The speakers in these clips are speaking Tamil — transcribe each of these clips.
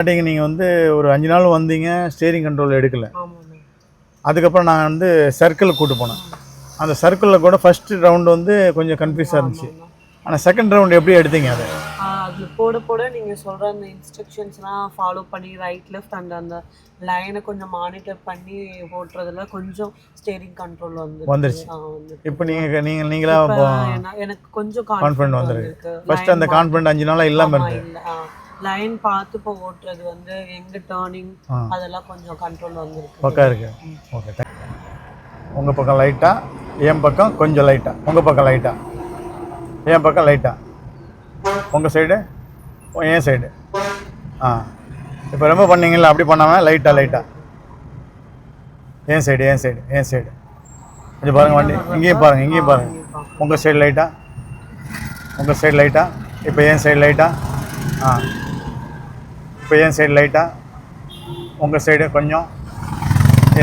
ஸ்டார்டிங் நீங்கள் வந்து ஒரு 5 நாள் வந்தீங்க, ஸ்டீரிங் கண்ட்ரோல் எடுக்கல. அதுக்கப்புறம் நான் வந்து சர்க்கிளுக்கு கூட்டு போனேன். அந்த சர்க்கிளில் கூட ஃபர்ஸ்ட் ரவுண்டு வந்து கொஞ்சம் கன்ஃபியூஸாக இருந்துச்சு. ஆனால் செகண்ட் ரவுண்டு எப்படி எடுத்தீங்க அதை? அது போட போட நீங்கள் சொல்கிற அந்த இன்ஸ்ட்ரக்ஷன்ஸ்லாம் ஃபாலோ பண்ணி ரைட் லெஃப்ட் அந்த லைனை கொஞ்சம் மானிட்டர் பண்ணி ஓட்டுறதுல கொஞ்சம் ஸ்டேரிங் கண்ட்ரோல் வந்துருச்சு. இப்போ நீங்களா எனக்கு கொஞ்சம் கான்ஃபிடென்ட் வந்துருக்கு. ஃபர்ஸ்ட் அந்த கான்ஃபிடென்ட் 5 நாளாக இல்லாமல் இருந்தது. லைன் பார்த்து இப்போ ஓட்டுறது வந்து எங்க டர்னிங் அதெல்லாம் கொஞ்சம் கண்ட்ரோல் வந்துருக்கு. பக்கா இருக்கு. ஓகே. உங்கள் பக்கம் லைட்டாக, என் பக்கம் கொஞ்சம் லைட்டாக. உங்கள் பக்கம் லைட்டாக, என் பக்கம் லைட்டாக. உங்கள் சைடு, என் சைடு. இப்போ ரொம்ப பண்ணீங்கல்ல, அப்படி பண்ணாமல் லைட்டாக. என் சைடு கொஞ்சம் பாருங்கள். வண்டி இங்கேயும் பாருங்கள். உங்கள் சைடு லைட்டாக. இப்போ என் சைடு லைட்டாக. இப்போ என் சைடு லைட்டாக. உங்கள் சைடு கொஞ்சம்,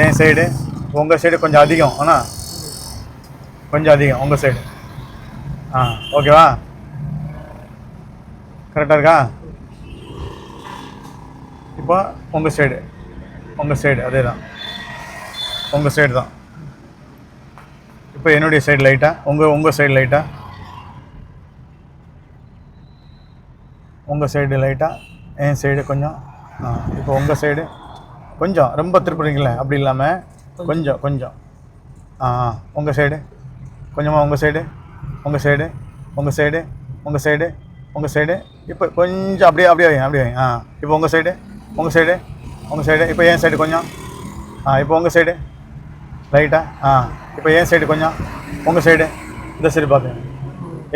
என் சைடு. உங்கள் சைடு கொஞ்சம் அதிகம். ஆனால் கொஞ்சம் அதிகம் உங்கள் சைடு. ஓகேவா? கரெக்டாக இருக்கா? இப்போ உங்கள் சைடு அதே தான். உங்கள் சைடு தான். இப்போ என்னுடைய சைடு லைட்டாக. உங்கள் சைடு லைட்டாக. உங்கள் சைடு லைட்டாக, என் சைடு கொஞ்சம். இப்போ உங்கள் சைடு கொஞ்சம் ரொம்ப திருப்புறீங்களே, அப்படி இல்லாமல் கொஞ்சம். உங்கள் சைடு கொஞ்சமாக. உங்கள் சைடு. இப்போ கொஞ்சம் அப்படியே வைங்க. இப்போ உங்கள் சைடு. இப்போ என் சைடு கொஞ்சம். இப்போ உங்கள் சைடு லைட்டாக. இப்போ என் சைடு கொஞ்சம். உங்கள் சைடு இந்த சைடு பார்க்குங்க.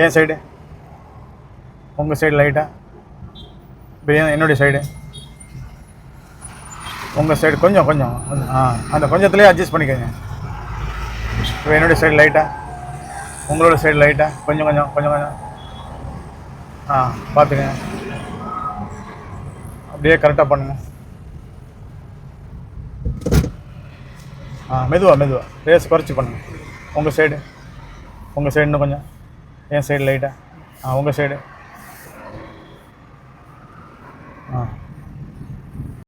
என் சைடு, உங்கள் சைடு லைட்டாக. இப்போ என்னுடைய சைடு, உங்கள் சைடு கொஞ்சம். அந்த கொஞ்சத்துலேயே அட்ஜஸ்ட் பண்ணிக்கோங்க. இப்போ என்னுடைய சைடு லைட்டாக, உங்களோட சைடு லைட்டாக. கொஞ்சம். பார்த்துக்கங்க. அப்படியே கரெக்டாக பண்ணுங்கள். மெதுவாக ரேஸ் குறைச்சி பண்ணுங்கள். உங்கள் சைடு இன்னும் கொஞ்சம். என் சைடு லைட்டாக. உங்கள் சைடு.